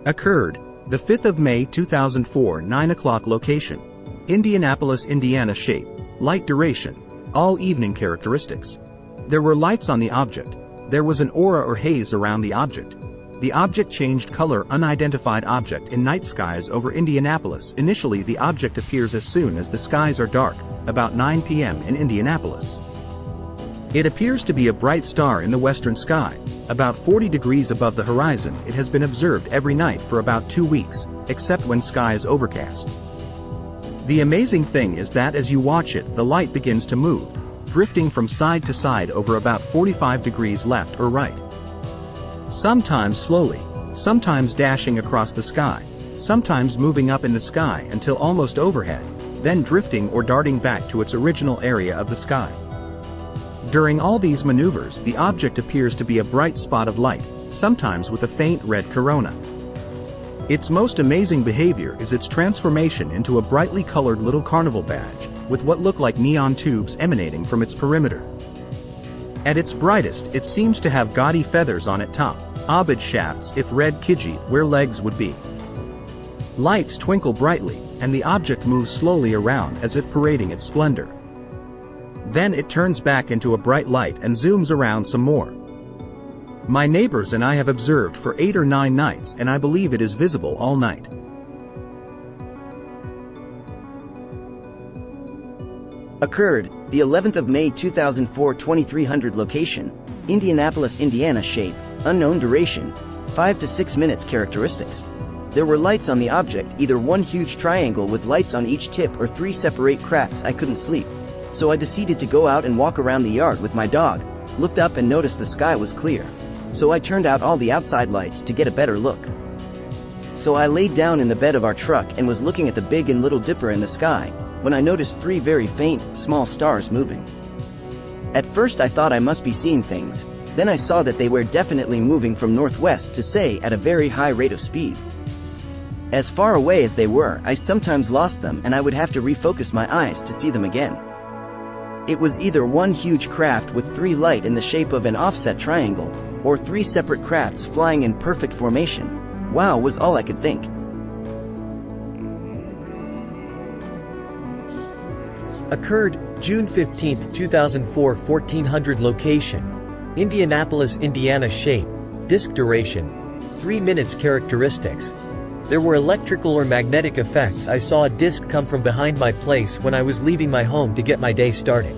Occurred, the 5th of May 2004, 9 o'clock. Location: Indianapolis, Indiana. Shape, light duration, all evening characteristics. There were lights on the object. There was an aura or haze around the object. The object changed color. Unidentified object in night skies over Indianapolis. Initially the object appears as soon as the skies are dark, about 9 p.m. in Indianapolis. It appears to be a bright star in the western sky, about 40 degrees above the horizon. It has been observed every night for about 2 weeks, except when sky is overcast. The amazing thing is that as you watch it, the light begins to move, drifting from side to side over about 45 degrees left or right. Sometimes slowly, sometimes dashing across the sky, sometimes moving up in the sky until almost overhead, then drifting or darting back to its original area of the sky. During all these maneuvers, the object appears to be a bright spot of light, sometimes with a faint red corona. Its most amazing behavior is its transformation into a brightly colored little carnival badge, with what look like neon tubes emanating from its perimeter. At its brightest, it seems to have gaudy feathers on its top, obid shafts if red kiji, where legs would be. Lights twinkle brightly, and the object moves slowly around as if parading its splendor. Then it turns back into a bright light and zooms around some more. My neighbors and I have observed for 8 or 9 nights, and I believe it is visible all night. Occurred, the 11th of May 2004, 2300. Location: Indianapolis, Indiana. Shape, unknown. Duration: 5 to 6 minutes. Characteristics: there were lights on the object, either one huge triangle with lights on each tip or 3 separate cracks. I couldn't sleep, so I decided to go out and walk around the yard with my dog. Looked up and noticed the sky was clear, so I turned out all the outside lights to get a better look. So I laid down in the bed of our truck and was looking at the Big and Little Dipper in the sky, when I noticed 3 very faint, small stars moving. At first I thought I must be seeing things, then I saw that they were definitely moving from northwest to say at a very high rate of speed. As far away as they were, I sometimes lost them and I would have to refocus my eyes to see them again. It was either one huge craft with 3 light in the shape of an offset triangle, or 3 separate crafts flying in perfect formation. Wow, was all I could think. Occurred, June 15, 2004, 1400. Location: Indianapolis, Indiana. Shape, disk duration: 3 minutes. Characteristics: there were electrical or magnetic effects. I saw a disk come from behind my place when I was leaving my home to get my day started.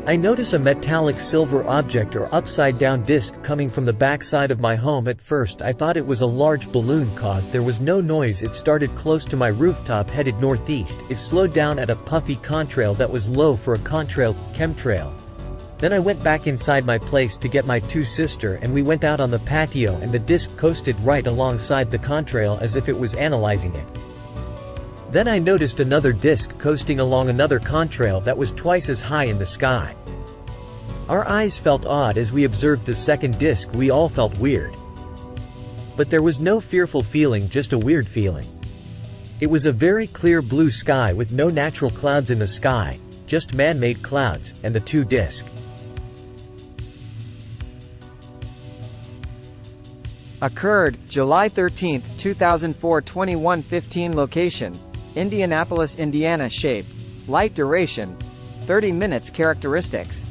I notice a metallic silver object or upside-down disk coming from the back side of my home. At first I thought it was a large balloon cause there was no noise. It started close to my rooftop headed northeast. It slowed down at a puffy contrail that was low for a contrail, chemtrail. Then I went back inside my place to get my 2 sisters and we went out on the patio and the disk coasted right alongside the contrail as if it was analyzing it. Then I noticed another disk coasting along another contrail that was twice as high in the sky. Our eyes felt odd as we observed the second disk. We all felt weird. But there was no fearful feeling, just a weird feeling. It was a very clear blue sky with no natural clouds in the sky, just man-made clouds, and the 2 disks. Occurred, July 13, 2004, 21:15. Location: Indianapolis, Indiana. Shape, light duration: 30 minutes. Characteristics: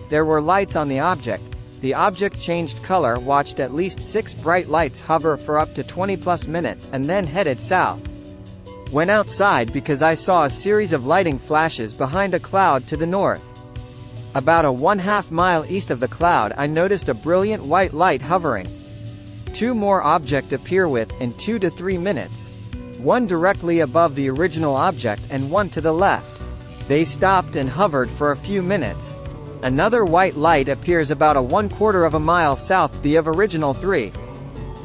there were lights on the object. The object changed color. Watched at least 6 bright lights hover for up to 20+ minutes and then headed south. Went outside because I saw a series of lighting flashes behind a cloud to the north. About a 1/2 mile east of the cloud I noticed a brilliant white light hovering. 2 more objects appear in 2 to 3 minutes. One directly above the original object and one to the left. They stopped and hovered for a few minutes. Another white light appears about a 1/4 of a mile south of original 3.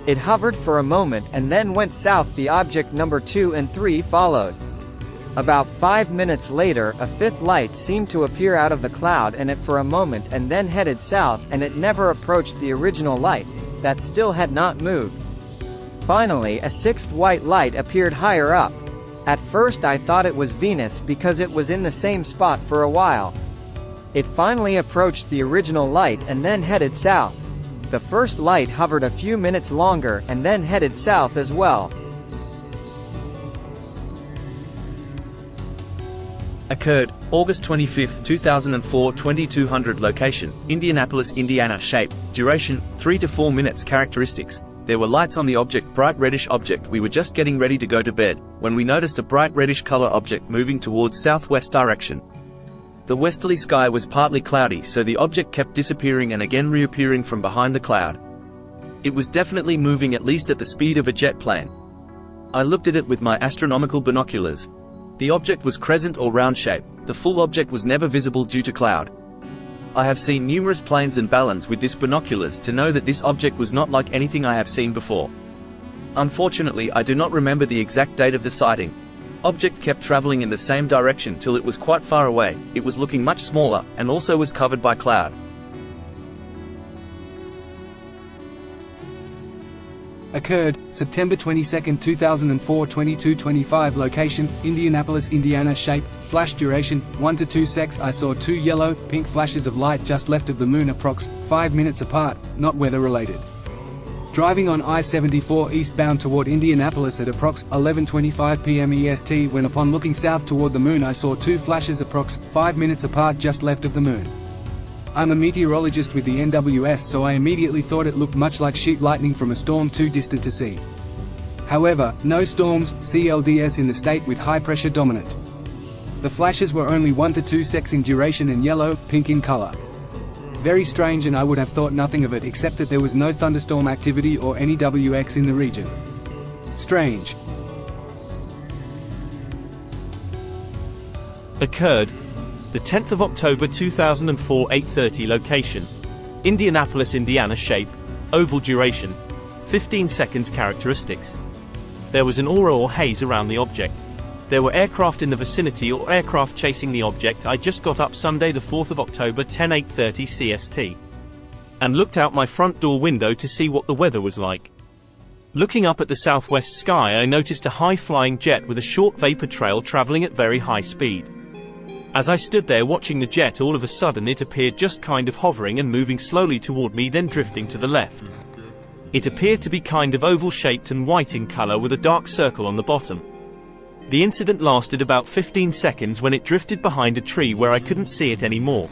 It hovered for a moment and then went south. The object number 2 and 3 followed. About 5 minutes later, a 5th light seemed to appear out of the cloud and it for a moment and then headed south, and it never approached the original light, that still had not moved. Finally, a sixth white light appeared higher up. At first I thought it was Venus because it was in the same spot for a while. It finally approached the original light and then headed south. The first light hovered a few minutes longer and then headed south as well. Occurred, August 25, 2004 2200 Location, Indianapolis, Indiana Shape, duration, 3 to 4 minutes Characteristics, there were lights on the object, bright reddish object. We were just getting ready to go to bed, when we noticed a bright reddish color object moving towards southwest direction. The westerly sky was partly cloudy, so the object kept disappearing and again reappearing from behind the cloud. It was definitely moving at least at the speed of a jet plane. I looked at it with my astronomical binoculars. The object was crescent or round shape. The full object was never visible due to cloud. I have seen numerous planes and balloons with this binoculars to know that this object was not like anything I have seen before. Unfortunately, I do not remember the exact date of the sighting. Object kept traveling in the same direction till it was quite far away. It was looking much smaller, and also was covered by cloud. Occurred, September 22, 2004 22:25 Location, Indianapolis, Indiana Shape, flash duration, 1 to 2 secs. I saw 2 yellow, pink flashes of light just left of the moon approx. 5 minutes apart, not weather related. Driving on I-74 eastbound toward Indianapolis at approx. 11:25 p.m. EST when upon looking south toward the moon I saw 2 flashes approx. 5 minutes apart just left of the moon. I'm a meteorologist with the NWS, so I immediately thought it looked much like sheet lightning from a storm too distant to see. However, no storms, CLDS in the state with high pressure dominant. The flashes were only 1 to 2 secs in duration and yellow, pink in color. Very strange, and I would have thought nothing of it except that there was no thunderstorm activity or any WX in the region. Strange. Occurred, the 10th of October 2004 8:30 Location, Indianapolis, Indiana Shape, oval duration, 15 seconds Characteristics. There was an aura or haze around the object. There were aircraft in the vicinity or aircraft chasing the object. I just got up Sunday the 4th of October 10:08:30 CST and looked out my front door window to see what the weather was like. Looking up at the southwest sky, I noticed a high-flying jet with a short vapor trail traveling at very high speed. As I stood there watching the jet, all of a sudden it appeared just kind of hovering and moving slowly toward me, then drifting to the left. It appeared to be kind of oval-shaped and white in color with a dark circle on the bottom. The incident lasted about 15 seconds when it drifted behind a tree where I couldn't see it anymore.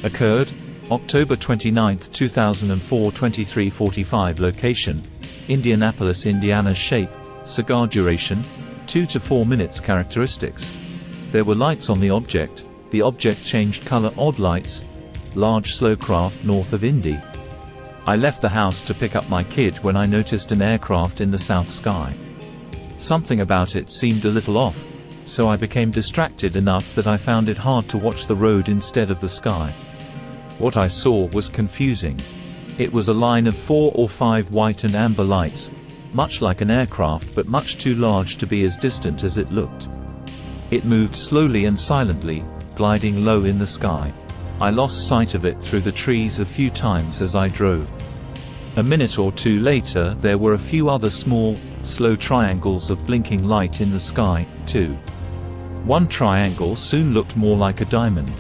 Occurred, October 29, 2004 23:45 Location, Indianapolis, Indiana Shape, cigar duration, 2 to 4 minutes Characteristics. There were lights on the object. The object changed color, odd lights. Large slow craft north of Indy. I left the house to pick up my kid when I noticed an aircraft in the south sky. Something about it seemed a little off, so I became distracted enough that I found it hard to watch the road instead of the sky. What I saw was confusing. It was a line of 4 or 5 white and amber lights, much like an aircraft but much too large to be as distant as it looked. It moved slowly and silently, gliding low in the sky. I lost sight of it through the trees a few times as I drove. A minute or two later there were a few other small, slow triangles of blinking light in the sky, too. One triangle soon looked more like a diamond.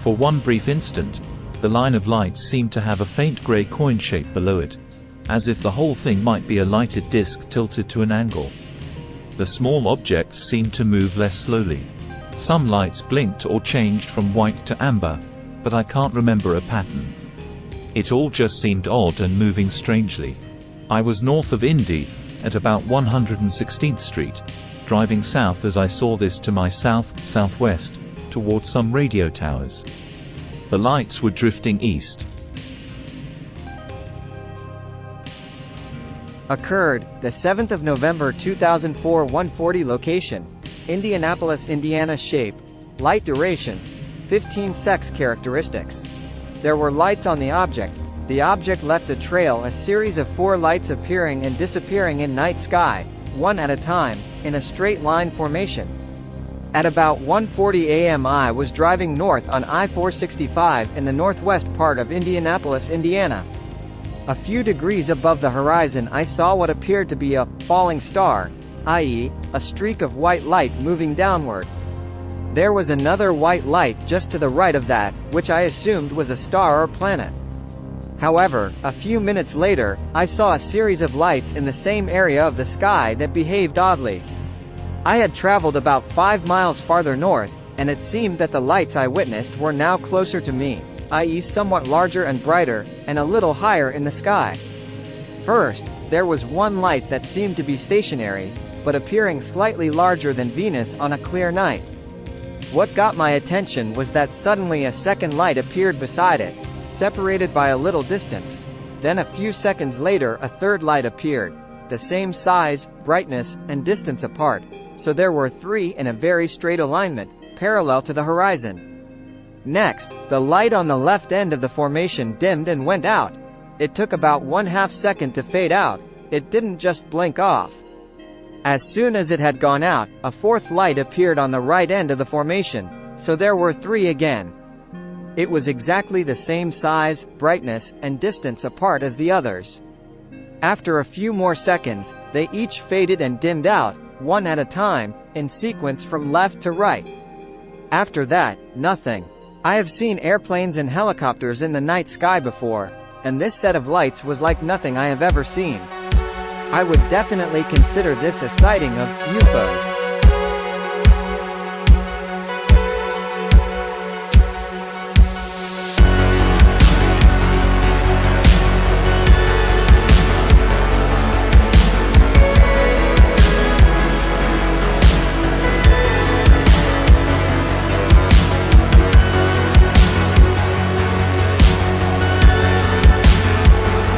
For one brief instant, the line of lights seemed to have a faint grey coin shape below it, as if the whole thing might be a lighted disc tilted to an angle. The small objects seemed to move less slowly. Some lights blinked or changed from white to amber, but I can't remember a pattern. It all just seemed odd and moving strangely. I was north of Indy, at about 116th Street, driving south as I saw this to my south-southwest, towards some radio towers. The lights were drifting east. Occurred, the 7th of November 2004 1:40 Location, Indianapolis, Indiana Shape, light duration, 15 secs Characteristics. There were lights on the object. The object left a trail, a series of 4 lights appearing and disappearing in night sky, one at a time, in a straight line formation. At about 1:40 a.m. I was driving north on I-465 in the northwest part of Indianapolis, Indiana. A few degrees above the horizon I saw what appeared to be a falling star, i.e., a streak of white light moving downward. There was another white light just to the right of that, which I assumed was a star or planet. However, a few minutes later, I saw a series of lights in the same area of the sky that behaved oddly. I had traveled about 5 miles farther north, and it seemed that the lights I witnessed were now closer to me, i.e. somewhat larger and brighter, and a little higher in the sky. First, there was one light that seemed to be stationary, but appearing slightly larger than Venus on a clear night. What got my attention was that suddenly a second light appeared beside it, separated by a little distance. Then a few seconds later a third light appeared, the same size, brightness, and distance apart, so there were 3 in a very straight alignment, parallel to the horizon. Next, the light on the left end of the formation dimmed and went out. It took about 1/2 second to fade out. It didn't just blink off. As soon as it had gone out, a fourth light appeared on the right end of the formation, so there were 3 again. It was exactly the same size, brightness, and distance apart as the others. After a few more seconds, they each faded and dimmed out, one at a time, in sequence from left to right. After that, nothing. I have seen airplanes and helicopters in the night sky before, and this set of lights was like nothing I have ever seen. I would definitely consider this a sighting of UFOs.